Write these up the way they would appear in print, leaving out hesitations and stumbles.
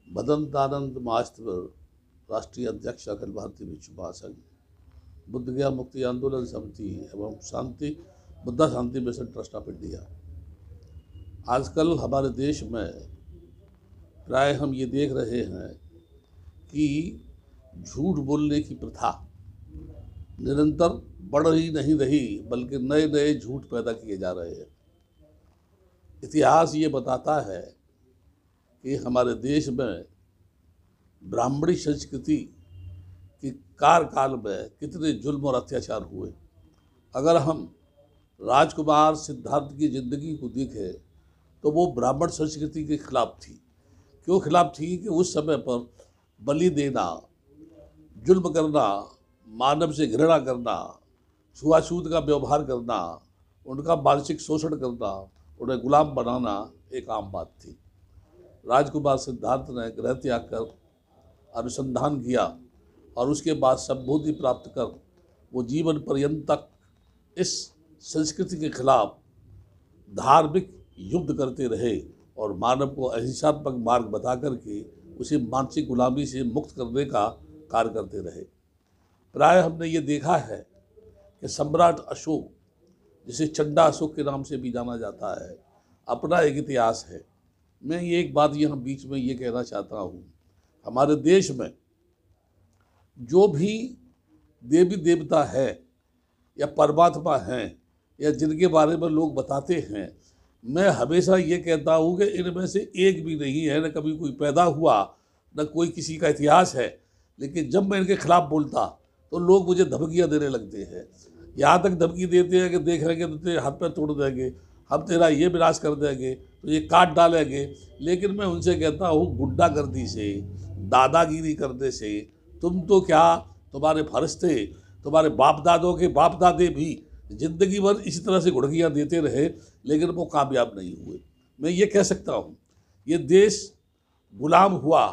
भदंतानंद महास्त्र राष्ट्रीय अध्यक्ष अखिल भारतीय विश्व महासंघ, बुद्ध गया मुक्ति आंदोलन समिति एवं शांति बुद्धा शांति मिशन ट्रस्ट ऑफ इंडिया। आजकल हमारे देश में प्राय हम ये देख रहे हैं कि झूठ बोलने की प्रथा निरंतर बढ़ ही नहीं रही, बल्कि नए नए झूठ पैदा किए जा रहे हैं। इतिहास ये बताता है कि हमारे देश में ब्राह्मणी संस्कृति की कार्यकाल में कितने जुल्म और अत्याचार हुए। अगर हम राजकुमार सिद्धार्थ की ज़िंदगी को देखें तो वो ब्राह्मण संस्कृति के खिलाफ थी। क्यों खिलाफ थी? कि उस समय पर बलि देना, जुल्म करना, मानव से घृणा करना, छुआछूत का व्यवहार करना, उनका मानसिक शोषण करना, उन्हें गुलाम बनाना एक आम बात थी। राजकुमार सिद्धार्थ ने गृह त्याग कर अनुसंधान किया और उसके बाद संबोधि प्राप्त कर वो जीवन पर्यंत तक इस संस्कृति के खिलाफ धार्मिक युद्ध करते रहे और मानव को अहिंसात्मक मार्ग बता करके उसे मानसिक गुलामी से मुक्त करने का कार्य करते रहे। प्राय हमने ये देखा है कि सम्राट अशोक, जिसे चंडा अशोक के नाम से भी जाना जाता है, अपना एक इतिहास है। मैं ये एक बात यहाँ बीच में ये कहना चाहता हूँ, हमारे देश में जो भी देवी देवता है या परमात्मा हैं या जिनके बारे में लोग बताते हैं, मैं हमेशा ये कहता हूँ कि इनमें से एक भी नहीं है, न कभी कोई पैदा हुआ, न कोई किसी का इतिहास है। लेकिन जब मैं इनके खिलाफ बोलता तो लोग मुझे धमकियाँ देने लगते हैं। यहाँ तक धमकी देते हैं कि देख रहे तो तेरे हाथ पैर तोड़ देंगे, हम तेरा ये विनाश कर देंगे, तो ये काट डालेंगे। लेकिन मैं उनसे कहता हूँ, गुंडागर्दी से, दादागिरी करने से तुम तो क्या, तुम्हारे फर्ज थे, तुम्हारे बाप दादों के बाप दादे भी जिंदगी भर इसी तरह से घुड़कियाँ देते रहे, लेकिन वो कामयाब नहीं हुए। मैं ये कह सकता हूँ, ये देश गुलाम हुआ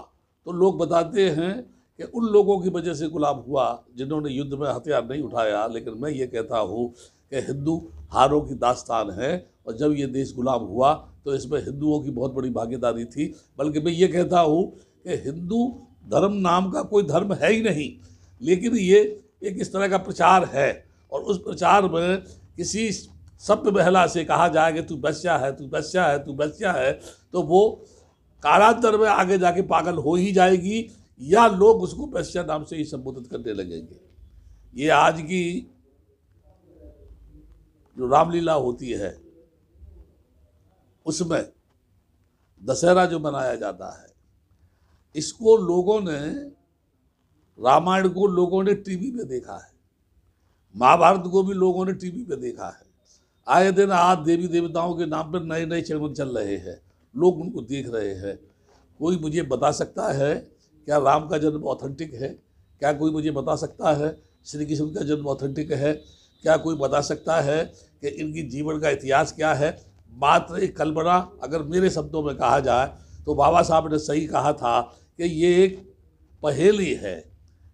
तो लोग बताते हैं कि उन लोगों की वजह से गुलाम हुआ जिन्होंने युद्ध में हथियार नहीं उठाया। लेकिन मैं ये कहता हूँ कि हिंदू हारों की दास्तान है, और जब ये देश गुलाम हुआ तो इसमें हिंदुओं की बहुत बड़ी भागीदारी थी। बल्कि मैं ये कहता हूँ कि हिंदू धर्म नाम का कोई धर्म है ही नहीं, लेकिन ये एक इस तरह का प्रचार है, और उस प्रचार में किसी सभ्य महिला से कहा जाए कि तू बच्चा है, तू बच्चा है, तू बच्चा है, तो वो कालांतर में आगे जाके पागल हो ही जाएगी, या लोग उसको बच्चा नाम से ही संबोधित करने लगेंगे। ये आज की जो रामलीला होती है उसमें दशहरा जो मनाया जाता है, इसको लोगों ने, रामायण को लोगों ने टीवी पे देखा है, महाभारत को भी लोगों ने टीवी पे देखा है। आए दिन आज देवी देवताओं के नाम पर नए नए चैनल चल रहे हैं, लोग उनको देख रहे हैं। कोई मुझे बता सकता है क्या राम का जन्म ऑथेंटिक है? क्या कोई मुझे बता सकता है श्री कृष्ण का जन्म ऑथेंटिक है? क्या कोई बता सकता है कि इनकी जीवन का इतिहास क्या है? मात्र एक कल्पना, अगर मेरे शब्दों में कहा जाए तो बाबा साहब ने सही कहा था कि ये एक पहेली है,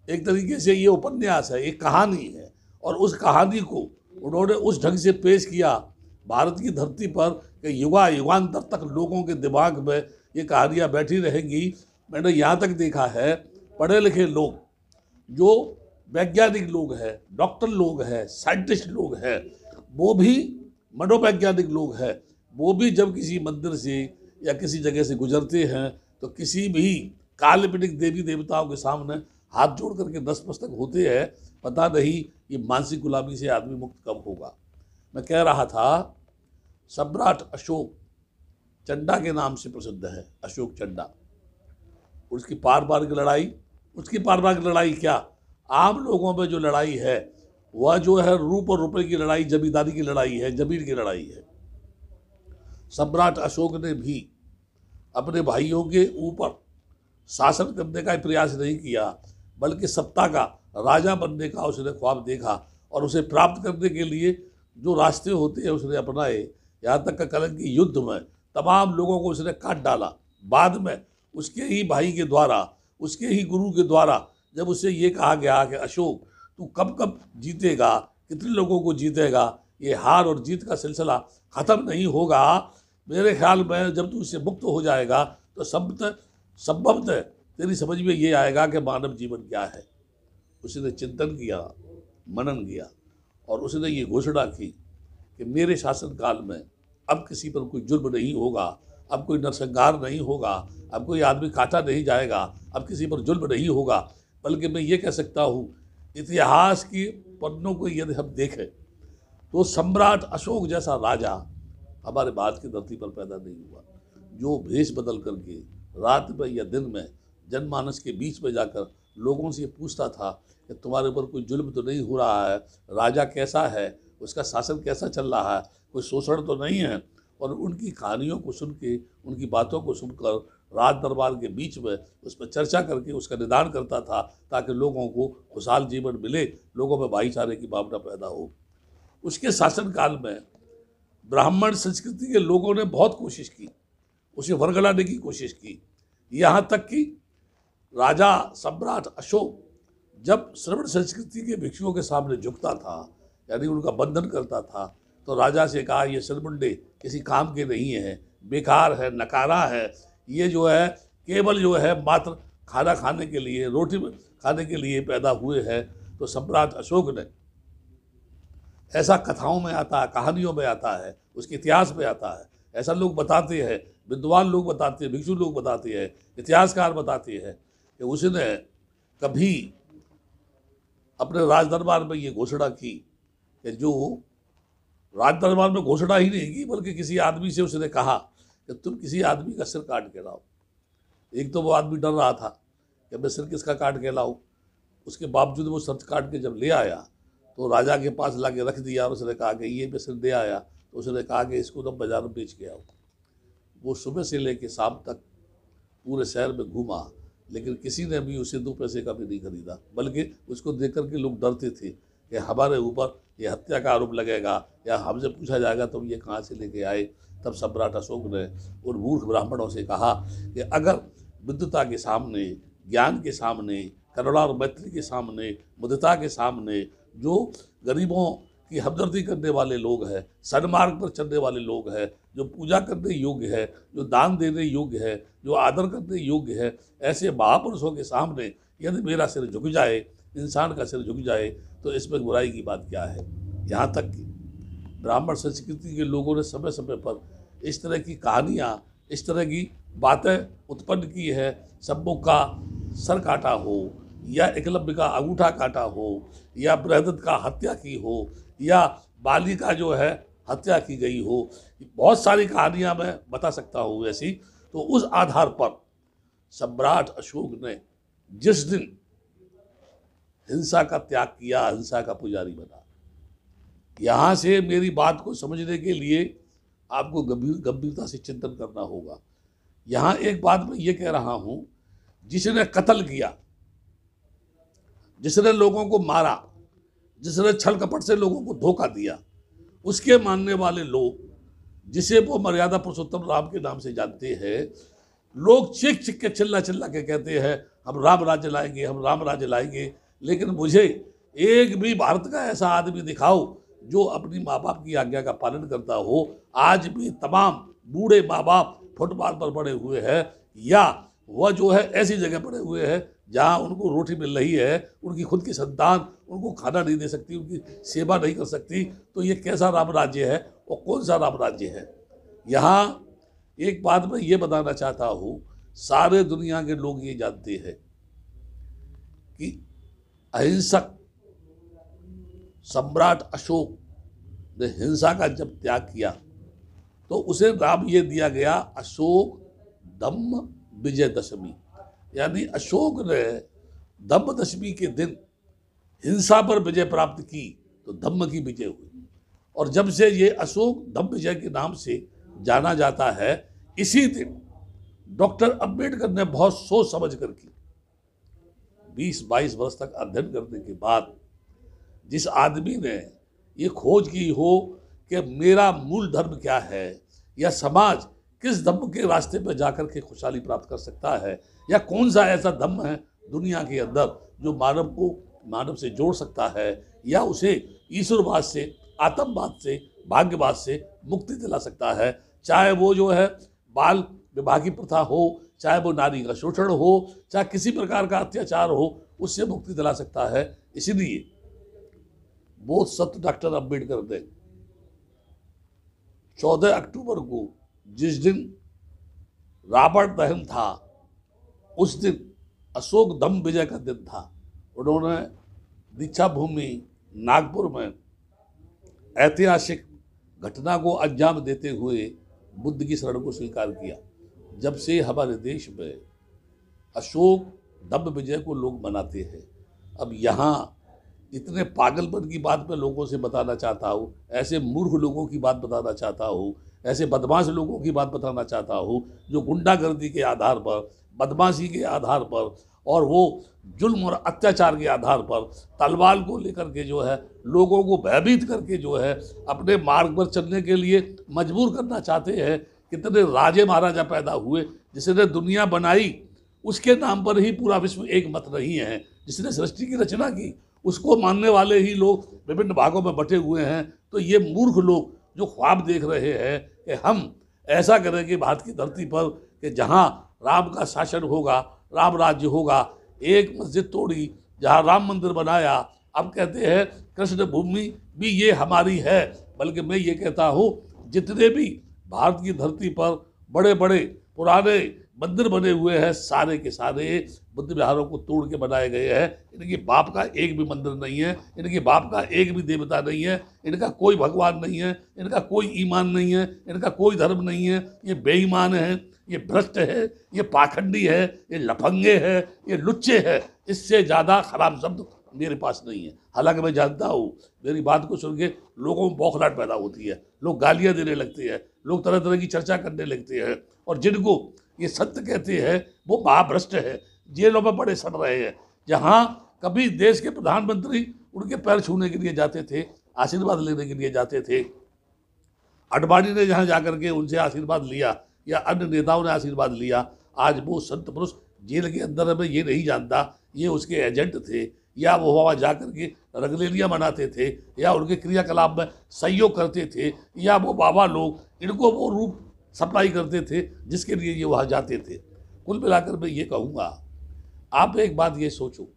एक तरीके से ये उपन्यास है, एक कहानी है, और उस कहानी को उन्होंने उस ढंग से पेश किया भारत की धरती पर कि युगा युगांतर तक लोगों के दिमाग में ये कहानियाँ बैठी रहेंगी। मैंने यहाँ तक देखा है, पढ़े लिखे लोग, जो वैज्ञानिक लोग हैं, डॉक्टर लोग हैं, साइंटिस्ट लोग हैं, वो भी मनोवैज्ञानिक लोग हैं, वो भी जब किसी मंदिर से या किसी जगह से गुजरते हैं तो किसी भी काल्पनिक देवी देवताओं के सामने हाथ जोड़ करके नतमस्तक होते हैं। पता नहीं ये मानसिक गुलामी से आदमी मुक्त कब होगा। मैं कह रहा था, सम्राट अशोक चंडा के नाम से प्रसिद्ध है, अशोक चंडा। उसकी पारंपरिक लड़ाई, उसकी पारंपरिक लड़ाई क्या, आम लोगों में जो लड़ाई है वह जो है रूप और रुपए की लड़ाई, जमींदारी की लड़ाई है, जमीन की लड़ाई है। सम्राट अशोक ने भी अपने भाइयों के ऊपर शासन करने का प्रयास नहीं किया, बल्कि सत्ता का, राजा बनने का उसने ख्वाब देखा, और उसे प्राप्त करने के लिए जो रास्ते होते हैं उसने अपनाए। यहाँ तक का कलंकी युद्ध में तमाम लोगों को उसने काट डाला। बाद में उसके ही भाई के द्वारा, उसके ही गुरु के द्वारा जब उससे ये कहा गया कि अशोक तू कब कब जीतेगा, कितने लोगों को जीतेगा, ये हार और जीत का सिलसिला ख़त्म नहीं होगा। मेरे ख्याल में जब तू इससे मुक्त हो जाएगा तो सब संभवतः तेरी समझ में ये आएगा कि मानव जीवन क्या है। उसने चिंतन किया, मनन किया और उसने ये घोषणा की कि मेरे शासनकाल में अब किसी पर कोई जुर्म नहीं होगा, अब कोई नरसंहार नहीं होगा, अब कोई आदमी काटा नहीं जाएगा, अब किसी पर जुल्म नहीं होगा। बल्कि मैं ये कह सकता हूँ, इतिहास की पन्नों को यदि हम देखें तो सम्राट अशोक जैसा राजा हमारे भारत की धरती पर पैदा नहीं हुआ, जो भेष बदल करके रात में या दिन में जनमानस के बीच में जाकर लोगों से पूछता था कि तुम्हारे ऊपर कोई जुल्म तो नहीं हो रहा है, राजा कैसा है, उसका शासन कैसा चल रहा है, कोई शोषण तो नहीं है। और उनकी कहानियों को सुन के, उनकी बातों को सुनकर राज दरबार के बीच में उस पर चर्चा करके उसका निदान करता था, ताकि लोगों को खुशहाल जीवन मिले, लोगों में भाईचारे की भावना पैदा हो। उसके शासनकाल में ब्राह्मण संस्कृति के लोगों ने बहुत कोशिश की, उसे वरगलाने की कोशिश की। यहाँ तक कि राजा सम्राट अशोक जब श्रवण संस्कृति के भिक्षुओं के सामने झुकता था, यानी उनका बंधन करता था, तो राजा से कहा ये सरमुंडे किसी काम के नहीं है, बेकार है, नकारा है, ये जो है केवल जो है मात्र खाना खाने के लिए, रोटी खाने के लिए पैदा हुए हैं। तो सम्राट अशोक ने, ऐसा कथाओं में आता है, कहानियों में आता है, उसके इतिहास में आता है, ऐसा लोग बताते हैं, विद्वान लोग बताते हैं, भिक्षु लोग बताते हैं, इतिहासकार बताते हैं कि उसने कभी अपने राज दरबार में ये घोषणा की कि जो राज दरबार में घोषणा ही नहीं की, बल्कि किसी आदमी से उसने कहा कि तुम किसी आदमी का सिर काट के लाओ। एक तो वो आदमी डर रहा था कि मैं सिर किसका काट के लाऊं, उसके बावजूद वो सिर काट के जब ले आया तो राजा के पास ला के रख दिया और उसने कहा कि ये मैं सिर दे आया। तो उसने कहा कि इसको तुम बाजार में बेच के आओ। वो सुबह से लेकर शाम तक पूरे शहर में घूमा, लेकिन किसी ने भी उसे 2 पैसे का भी नहीं खरीदा, बल्कि उसको देख कर के लोग डरते थे कि हमारे ऊपर ये हत्या का आरोप लगेगा या हमसे पूछा जाएगा तुम ये कहाँ से लेके आए। तब सम्राट अशोक ने उन मूर्ख ब्राह्मणों से कहा कि अगर बुद्धता के सामने, ज्ञान के सामने, करुणा और मैत्री के सामने, मुदिता के सामने, जो गरीबों की हमदर्दी करने वाले लोग हैं, सन्मार्ग पर चलने वाले लोग हैं, जो पूजा करने योग्य है, जो दान देने योग्य है, जो आदर करने योग्य है, ऐसे महापुरुषों के सामने यदि मेरा सिर झुक जाए, इंसान का सिर झुक जाए, तो इसमें बुराई की बात क्या है। यहाँ तक कि ब्राह्मण संस्कृति के लोगों ने समय समय पर इस तरह की कहानियाँ, इस तरह की बातें उत्पन्न की है। शंभु का सर काटा हो, या एकलव्य का अंगूठा काटा हो, या बृहदत्त का हत्या की हो, या बाली का जो है हत्या की गई हो, बहुत सारी कहानियाँ मैं बता सकता हूँ ऐसी। तो उस आधार पर सम्राट अशोक ने जिस दिन हिंसा का त्याग किया, हिंसा का पुजारी बना। यहाँ से मेरी बात को समझने के लिए आपको गंभीरता से चिंतन करना होगा। यहाँ एक बात मैं ये कह रहा हूँ, जिसने कत्ल किया, जिसने लोगों को मारा, जिसने छल कपट से लोगों को धोखा दिया, उसके मानने वाले लोग, जिसे वो मर्यादा पुरुषोत्तम राम के नाम से जानते हैं, लोग चीख चीख के चिल्ला चिल्ला के कहते हैं हम राम राज्य लाएंगे, हम राम राज्य लाएंगे। लेकिन मुझे एक भी भारत का ऐसा आदमी दिखाओ जो अपनी माँ बाप की आज्ञा का पालन करता हो। आज भी तमाम बूढ़े माँ बाप फुटपाथ पर पड़े हुए हैं, या वह जो है ऐसी जगह पड़े हुए हैं जहाँ उनको रोटी मिल रही है, उनकी खुद की संतान उनको खाना नहीं दे सकती, उनकी सेवा नहीं कर सकती। तो ये कैसा राम राज्य है और कौन सा राम राज्य है। यहाँ एक बात मैं ये बताना चाहता हूँ, सारे दुनिया के लोग ये जानते हैं कि अहिंसक सम्राट अशोक ने हिंसा का जब त्याग किया तो उसे नाम ये दिया गया अशोक धम्म विजयदशमी। यानी अशोक ने धम्म दशमी के दिन हिंसा पर विजय प्राप्त की तो धम्म की विजय हुई। और जब से ये अशोक धम्म विजय के नाम से जाना जाता है, इसी दिन डॉक्टर अंबेडकर ने बहुत सोच समझ कर की 20-22 वर्ष तक अध्ययन करने के बाद जिस आदमी ने ये खोज की हो कि मेरा मूल धर्म क्या है, या समाज किस धर्म के रास्ते पर जाकर के खुशहाली प्राप्त कर सकता है, या कौन सा ऐसा धर्म है दुनिया के अंदर जो मानव को मानव से जोड़ सकता है, या उसे ईश्वरवाद से, आतंकवाद से, भाग्यवाद से मुक्ति दिला सकता है। चाहे वो जो है बाल विवाह की प्रथा हो, चाहे वो नारी का शोषण हो, चाहे किसी प्रकार का अत्याचार हो, उससे मुक्ति दिला सकता है। इसीलिए वो सत्य डॉक्टर अम्बेडकर ने 14 अक्टूबर को, जिस दिन रावण दहन था, उस दिन अशोक धम्म विजय का दिन था, उन्होंने दीक्षा भूमि नागपुर में ऐतिहासिक घटना को अंजाम देते हुए बुद्ध की शरण को स्वीकार किया। जब से हमारे देश में अशोक धम्म विजय को लोग मनाते हैं। अब यहाँ इतने पागलपन की बात मैं लोगों से बताना चाहता हूँ, ऐसे मूर्ख लोगों की बात बताना चाहता हूँ, ऐसे बदमाश लोगों की बात बताना चाहता हूँ, जो गुंडागर्दी के आधार पर, बदमाशी के आधार पर और वो जुल्म और अत्याचार के आधार पर तलवार को लेकर के जो है लोगों को भयभीत करके जो है अपने मार्ग पर चलने के लिए मजबूर करना चाहते हैं। कितने राजे महाराजा पैदा हुए, जिसने दुनिया बनाई उसके नाम पर ही पूरा विश्व एक मत नहीं है। जिसने सृष्टि की रचना की उसको मानने वाले ही लोग विभिन्न भागों में बटे हुए हैं। तो ये मूर्ख लोग जो ख्वाब देख रहे हैं कि हम ऐसा करेंगे भारत की धरती पर कि जहाँ राम का शासन होगा, राम राज्य होगा, एक मस्जिद तोड़ी, जहाँ राम मंदिर बनाया, अब कहते हैं कृष्ण भूमि भी ये हमारी है। बल्कि मैं ये कहता हूँ जितने भी भारत की धरती पर बड़े बड़े पुराने मंदिर बने हुए हैं, सारे के सारे बुद्ध विहारों को तोड़ के बनाए गए हैं। इनके बाप का एक भी मंदिर नहीं है, इनके बाप का एक भी देवता नहीं है, इनका कोई भगवान नहीं है, इनका कोई ईमान नहीं है, इनका कोई धर्म नहीं है। ये बेईमान है, ये भ्रष्ट है, ये पाखंडी है, ये लफंगे है, ये लुच्चे है। इससे ज़्यादा खराब शब्द मेरे पास नहीं है। हालांकि मैं जानता हूँ मेरी बात को सुन के लोगों में बौखलाहट पैदा होती है, लोग गालियाँ देने लगते हैं, लोग तरह तरह की चर्चा करने लगते हैं, और जिनको ये सत्य कहते हैं वो महाभ्रष्ट है, जेलों में बड़े सड़ रहे हैं। जहाँ कभी देश के प्रधानमंत्री उनके पैर छूने के लिए जाते थे, आशीर्वाद लेने के लिए जाते थे, अडवाणी ने जहाँ जाकर के उनसे आशीर्वाद लिया या अन्य नेताओं ने आशीर्वाद लिया, आज वो संत पुरुष जेल के अंदर में ये नहीं जानता ये उसके एजेंट थे, या वो वहाँ जा कर के रंगलेलियाँ मनाते थे, या उनके क्रियाकलाप में सहयोग करते थे, या वो बाबा लोग इनको वो रूप सप्लाई करते थे जिसके लिए ये वहाँ जाते थे। कुल मिलाकर मैं ये कहूँगा, आप एक बात ये सोचो,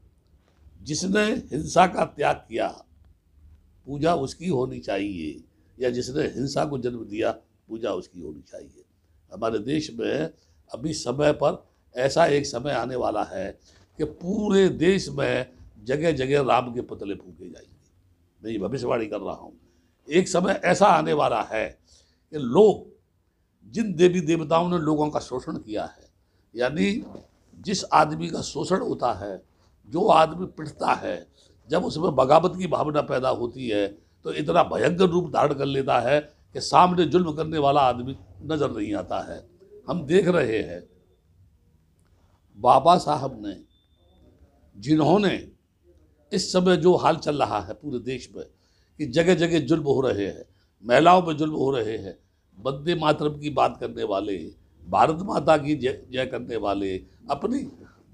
जिसने हिंसा का त्याग किया पूजा उसकी होनी चाहिए, या जिसने हिंसा को जन्म दिया पूजा उसकी होनी चाहिए। हमारे देश में अभी समय पर ऐसा एक समय आने वाला है कि पूरे देश में जगह जगह राम के पुतले फूके जाएंगे। मैं ये भविष्यवाणी कर रहा हूँ। एक समय ऐसा आने वाला है कि लोग, जिन देवी देवताओं ने लोगों का शोषण किया है, यानी जिस आदमी का शोषण होता है, जो आदमी पिटता है, जब उसमें बगावत की भावना पैदा होती है तो इतना भयंकर रूप धारण कर लेता है कि सामने जुल्म करने वाला आदमी नजर नहीं आता है। हम देख रहे हैं बाबा साहब ने, जिन्होंने इस समय जो हाल चल रहा है पूरे देश में कि जगह जगह जुल्म हो रहे हैं, महिलाओं पर जुल्म हो रहे हैं, वंदे मातरम की बात करने वाले, भारत माता की जय करने वाले, अपनी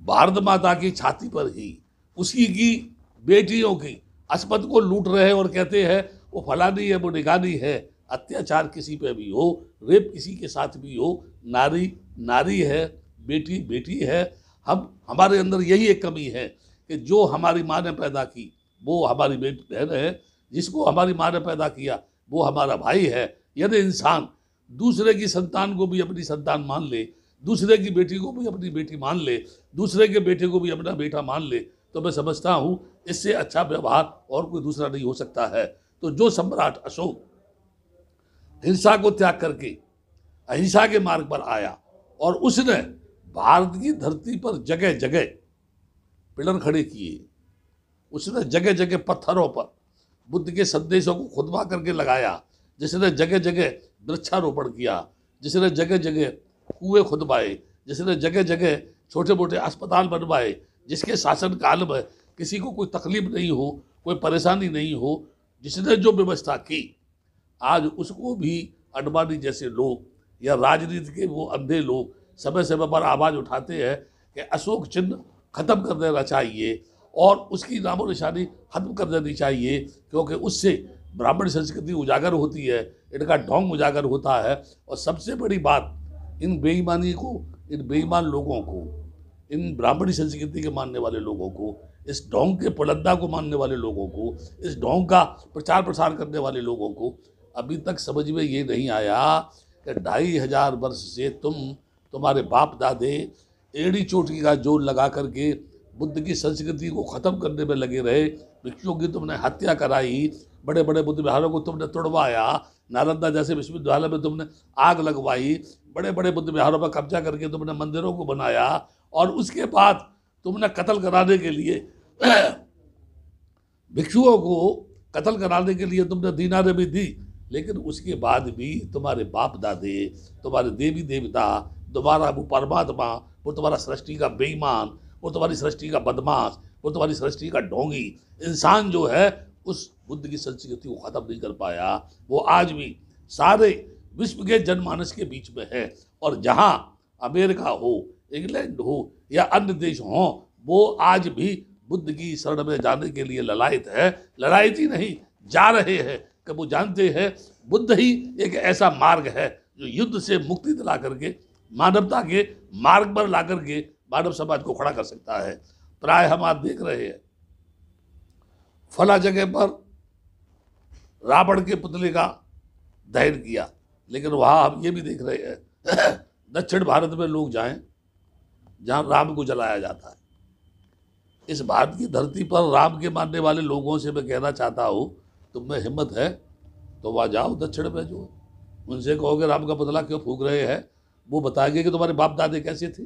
भारत माता की छाती पर ही उसी की बेटियों की अस्पत को लूट रहे हैं और कहते हैं वो फलानी है, वो निगानी है। अत्याचार किसी पे भी हो, रेप किसी के साथ भी हो, नारी नारी है, बेटी बेटी है। हमारे अंदर यही एक कमी है कि जो हमारी माँ ने पैदा की वो हमारी बेटी बहन है, जिसको हमारी माँ ने पैदा किया वो हमारा भाई है। यदि इंसान दूसरे की संतान को भी अपनी संतान मान ले, दूसरे की बेटी को भी अपनी बेटी मान ले, दूसरे के बेटे को भी अपना बेटा मान ले, तो मैं समझता हूँ इससे अच्छा व्यवहार और कोई दूसरा नहीं हो सकता है। तो जो सम्राट अशोक हिंसा को त्याग करके अहिंसा के मार्ग पर आया और उसने भारत की धरती पर जगह जगह पिलर खड़े किए, उसने जगह जगह पत्थरों पर बुद्ध के संदेशों को खुदवा करके लगाया, जिसने जगह जगह वृक्षारोपण किया, जिसने जगह जगह कुएं खुदवाए, जिसने जगह जगह छोटे मोटे अस्पताल बनवाए, जिसके शासन काल में किसी को कोई तकलीफ नहीं हो, कोई परेशानी नहीं हो, जिसने जो व्यवस्था की, आज उसको भी अडवाणी जैसे लोग या राजनीति के वो अंधे लोग समय समय पर आवाज़ उठाते हैं कि अशोक चिन्ह खत्म कर देना चाहिए और उसकी नामो निशानी खत्म कर देनी चाहिए, क्योंकि उससे ब्राह्मण संस्कृति उजागर होती है, इनका ढोंग उजागर होता है। और सबसे बड़ी बात इन बेईमानी को, इन बेईमान लोगों को, इन ब्राह्मणी संस्कृति के मानने वाले लोगों को, इस ढोंग के पुलंदा को मानने वाले लोगों को, इस ढोंग का प्रचार प्रसार करने वाले लोगों को अभी तक समझ में ये नहीं आया कि 2500 वर्ष से तुम्हारे बाप दादे एड़ी चोटी का जोर लगा करके बुद्ध की संस्कृति को ख़त्म करने में लगे रहे। भिक्षुओं की तुमने हत्या कराई, बड़े बड़े बुद्ध विहारों को तुमने तोड़वाया, नालंदा जैसे विश्वविद्यालय में तुमने आग लगवाई, बड़े बड़े बुद्ध विहारों पर कब्जा करके तुमने मंदिरों को बनाया, और उसके बाद तुमने कत्ल कराने के लिए भिक्षुओं को कत्ल कराने के लिए तुमने दीनारें भी दी। लेकिन उसके बाद भी तुम्हारे बाप दादे, तुम्हारे देवी देवता, तुम्हारा वो परमात्मा, वो तुम्हारा सृष्टि का बेईमान, वो तुम्हारी सृष्टि का बदमाश, वो तुम्हारी सृष्टि का ढोंगी इंसान जो है उस बुद्ध की संस्कृति को ख़त्म नहीं कर पाया। वो आज भी सारे विश्व के जनमानस के बीच में है, और जहाँ अमेरिका हो, इंग्लैंड हो या अन्य देश हो, वो आज भी बुद्ध की शरण में जाने के लिए ललायत है। ललायत ही नहीं, जा रहे हैं कि वो जानते हैं बुद्ध ही एक ऐसा मार्ग है जो युद्ध से मुक्ति दिला करके मानवता के मार्ग पर ला करके मानव समाज को खड़ा कर सकता है। प्राय हम आज देख रहे हैं फला जगह पर रावण के पुतले का दहन किया, लेकिन वहाँ हम ये भी देख रहे हैं दक्षिण भारत में लोग जाएं जहाँ राम को जलाया जाता है। इस भारत की धरती पर राम के मानने वाले लोगों से मैं कहना चाहता हूँ, तुम में हिम्मत है तो वहाँ जाओ दक्षिण में, जो उनसे कहोगे राम का पुतला क्यों फूंक रहे हैं, वो बताएंगे कि तुम्हारे बाप दादे कैसे थे,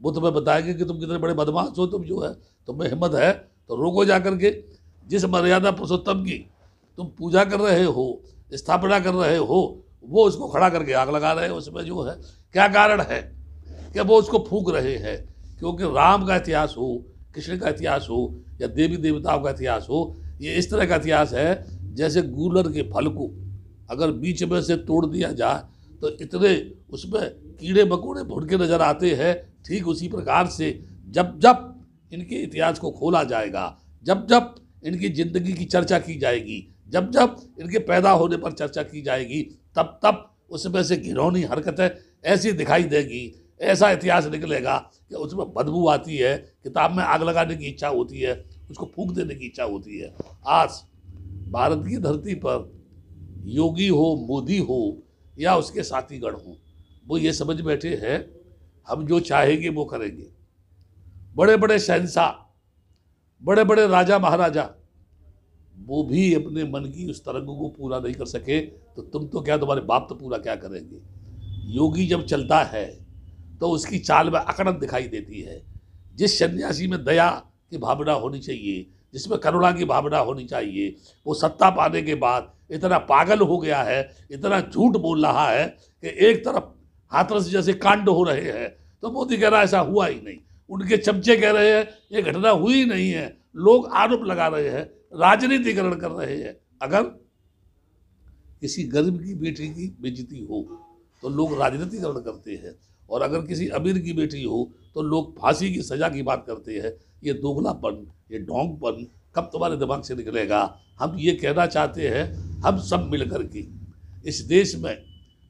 वो तुम्हें बताएंगे कि तुम कितने बड़े बदमाश हो। तुम जो है, तुम में हिम्मत है तो रोको जा करके। जिस मर्यादा पुरुषोत्तम की तुम पूजा कर रहे हो, स्थापना कर रहे हो, वो उसको खड़ा करके आग लगा रहे हो। उसमें जो है क्या कारण है कि वो उसको फूंक रहे हैं? क्योंकि राम का इतिहास हो, कृष्ण का इतिहास हो या देवी देवताओं का इतिहास हो, ये इस तरह का इतिहास है जैसे गूलर के फल को अगर बीच में से तोड़ दिया जाए तो इतने उसमें कीड़े मकोड़े भुन के नजर आते हैं। ठीक उसी प्रकार से जब जब इनके इतिहास को खोला जाएगा, जब जब इनकी ज़िंदगी की चर्चा की जाएगी, जब जब इनके पैदा होने पर चर्चा की जाएगी, तब तब उसमें से घिनौनी हरकतें ऐसी दिखाई देगी, ऐसा इतिहास निकलेगा कि उसमें बदबू आती है, किताब में आग लगाने की इच्छा होती है, उसको फूंक देने की इच्छा होती है। आज भारत की धरती पर योगी हो, मोदी हो या उसके साथीगण हो, वो ये समझ बैठे हैं हम जो चाहेंगे वो करेंगे। बड़े बड़े शहंशाह, बड़े बड़े राजा महाराजा, वो भी अपने मन की उस तरंग को पूरा नहीं कर सके तो तुम तो क्या, तुम्हारे बाप तो पूरा क्या करेंगे। योगी जब चलता है तो उसकी चाल में अकड़न दिखाई देती है। जिस सन्यासी में दया की भावना होनी चाहिए, जिसमें करुणा की भावना होनी चाहिए, वो सत्ता पाने के बाद इतना पागल हो गया है, इतना झूठ बोल रहा है कि एक तरफ हाथरस जैसे कांड हो रहे हैं तो मोदी कह रहा है ऐसा हुआ ही नहीं, उनके चमचे कह रहे हैं ये घटना हुई ही नहीं है, लोग आरोप लगा रहे हैं, राजनीतिकरण कर रहे हैं। अगर किसी गरीब की बेटी की बेइज्जती हो तो लोग राजनीतिकरण करते हैं, और अगर किसी अमीर की बेटी हो तो लोग फांसी की सज़ा की बात करते हैं। ये दोगलापन, ये ढोंगपन कब तुम्हारे दिमाग से निकलेगा? हम ये कहना चाहते हैं, हम सब मिलकर के इस देश में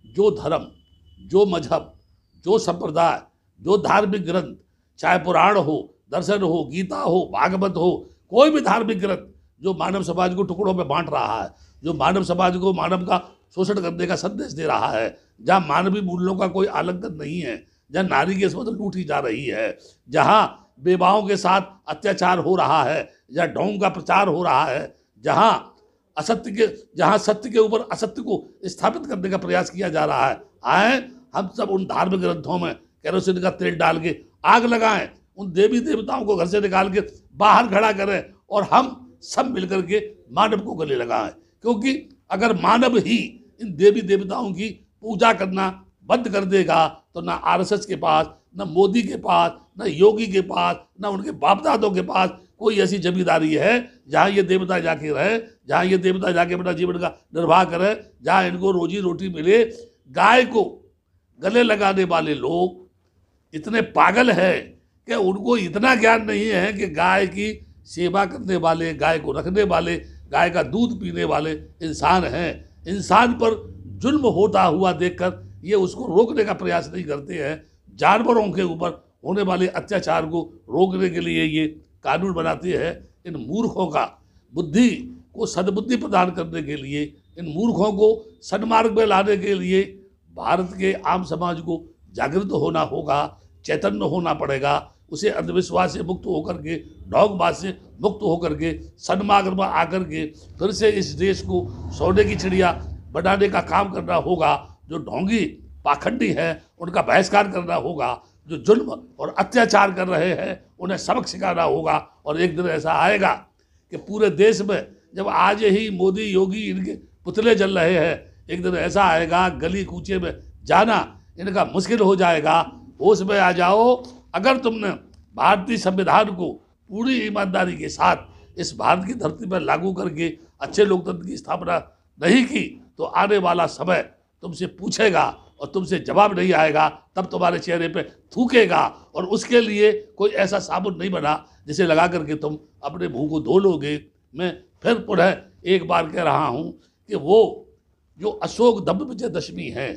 जो धर्म, जो मजहब, जो संप्रदाय, जो धार्मिक ग्रंथ, चाहे पुराण हो, दर्शन हो, गीता हो, भागवत हो, कोई भी धार्मिक ग्रंथ जो मानव समाज को टुकड़ों में बांट रहा है, जो मानव समाज को मानव का शोषण करने का संदेश दे रहा है, जहाँ मानवीय मूल्यों का कोई आलंकन नहीं है, जहाँ नारी की इस्मत लूटी जा रही है, जहाँ बेवाओं के साथ अत्याचार हो रहा है, जहाँ ढोंग का प्रचार हो रहा है, जहाँ सत्य के ऊपर असत्य को स्थापित करने का प्रयास किया जा रहा है, आए हम सब उन धार्मिक ग्रंथों में केरोसिन का तेल डाल के आग लगाएं, उन देवी देवताओं को घर से निकाल के बाहर खड़ा करें और हम सब मिलकर के मानव को गले लगाएं। क्योंकि अगर मानव ही इन देवी देवताओं की पूजा करना बंद कर देगा तो ना आरएसएस के पास, ना मोदी के पास, ना योगी के पास, ना उनके बाप दादों के पास कोई ऐसी जमींदारी है जहाँ ये देवता जाके रहे, जहाँ ये देवता जाके अपना जीवन का निर्वाह करे, जहाँ इनको रोजी रोटी मिले। गाय को गले लगाने वाले लोग इतने पागल हैं कि उनको इतना ज्ञान नहीं है कि गाय की सेवा करने वाले, गाय को रखने वाले, गाय का दूध पीने वाले इंसान हैं। इंसान पर जुल्म होता हुआ देखकर ये उसको रोकने का प्रयास नहीं करते हैं। जानवरों के ऊपर होने वाले अत्याचार को रोकने के लिए ये कानून बनाते हैं। इन मूर्खों का बुद्धि को सद्बुद्धि प्रदान करने के लिए, इन मूर्खों को सन्मार्ग में लाने के लिए भारत के आम समाज को जागृत होना होगा, चैतन्य होना पड़ेगा। उसे अंधविश्वास से मुक्त होकर के, डॉगबाज से मुक्त होकर के, सन्मार्ग में आकर के फिर से इस देश को सोने की चिड़िया बनाने का काम करना होगा। जो ढोंगी पाखंडी हैं उनका बहिष्कार करना होगा। जो जुल्म और अत्याचार कर रहे हैं उन्हें सबक सिखाना होगा। और एक दिन ऐसा आएगा कि पूरे देश में, जब आज ही मोदी योगी इनके पुतले जल रहे हैं, एक दिन ऐसा आएगा गली कूचे में जाना इनका मुश्किल हो जाएगा। होश में आ जाओ। अगर तुमने भारतीय संविधान को पूरी ईमानदारी के साथ इस भारत की धरती पर लागू करके अच्छे लोकतंत्र की स्थापना नहीं की तो आने वाला समय तुमसे पूछेगा और तुमसे जवाब नहीं आएगा, तब तुम्हारे चेहरे पे थूकेगा। और उसके लिए कोई ऐसा साबुन नहीं बना जिसे लगा करके तुम अपने मुंह को धो लोगे। मैं फिर पुनः एक बार कह रहा हूँ कि वो जो अशोक दम्भ विजयदशमी है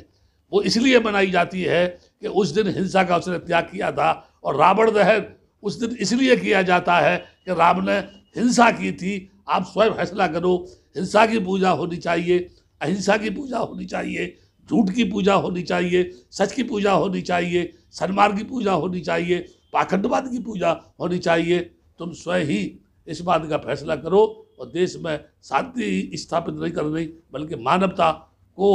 वो इसलिए मनाई जाती है कि उस दिन हिंसा का उसने त्याग किया था। और रावण दहन उस दिन इसलिए किया जाता है कि राम ने हिंसा की थी। आप स्वयं फैसला करो। हिंसा की पूजा होनी चाहिए, अहिंसा की पूजा होनी चाहिए, झूठ की पूजा होनी चाहिए, सच की पूजा होनी चाहिए, सन्मार्ग की पूजा होनी चाहिए, पाखंडवाद की पूजा होनी चाहिए। तुम स्वयं ही इस बात का फैसला करो और देश में शांति स्थापित नहीं करनी बल्कि मानवता को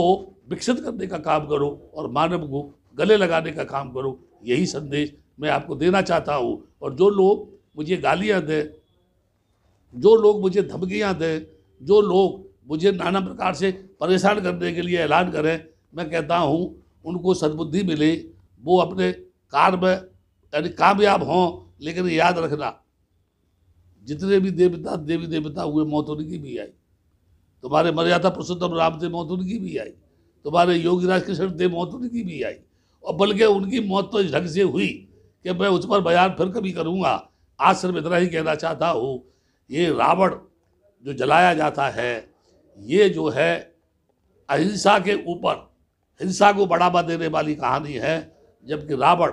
विकसित करने का काम करो और मानव को गले लगाने का काम करो। यही संदेश मैं आपको देना चाहता हूँ। और जो लोग मुझे गालियाँ दें, जो लोग मुझे धमकियाँ दें, जो लोग मुझे नाना प्रकार से परेशान करने के लिए ऐलान करें, मैं कहता हूँ उनको सद्बुद्धि मिले, वो अपने कार्य में यानी कामयाब हों। लेकिन याद रखना, जितने भी देवी देवता हुए मौत उनकी भी आई, तुम्हारे मर्यादा पुरुषोत्तम राम थे मौत उनकी भी आई, तुम्हारे योगीराज कृष्ण थे मौत उनकी भी आई। और बल्कि उनकी मौत तो इस ढंग से हुई कि मैं उस पर बयान फिर कभी करूँगा। आज सिर्फ इतना ही कहना चाहता हूँ, ये रावण जो जलाया जाता है ये जो है अहिंसा के ऊपर हिंसा को बढ़ावा देने वाली कहानी है। जबकि रावण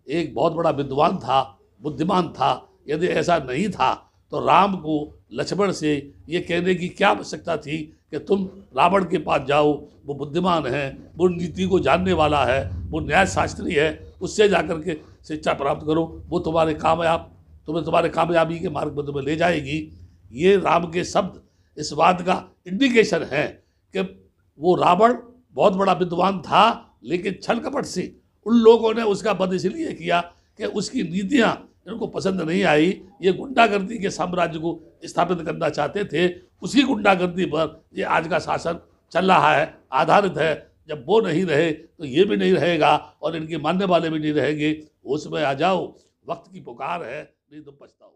एक बहुत बड़ा विद्वान था, बुद्धिमान था। यदि ऐसा नहीं था तो राम को लक्ष्मण से ये कहने की क्या आवश्यकता थी कि तुम रावण के पास जाओ, वो बुद्धिमान है, वो नीति को जानने वाला है, वो न्याय शास्त्री है, उससे जाकर के शिक्षा प्राप्त करो, वो तुम्हारे कामयाबी के मार्ग पर तुम्हें ले जाएगी। ये राम के शब्द इस बात का इंडिकेशन है कि वो रावण बहुत बड़ा विद्वान था, लेकिन छल कपट से उन लोगों ने उसका वध इसलिए किया कि उसकी नीतियाँ इनको पसंद नहीं आई। ये गुंडागर्दी के साम्राज्य को स्थापित करना चाहते थे। उसी गुंडागर्दी पर ये आज का शासन चल रहा है, आधारित है। जब वो नहीं रहे तो ये भी नहीं रहेगा और इनके मानने वाले भी नहीं रहेंगे। होश में आ जाओ, वक्त की पुकार है, नहीं तो पछताओ।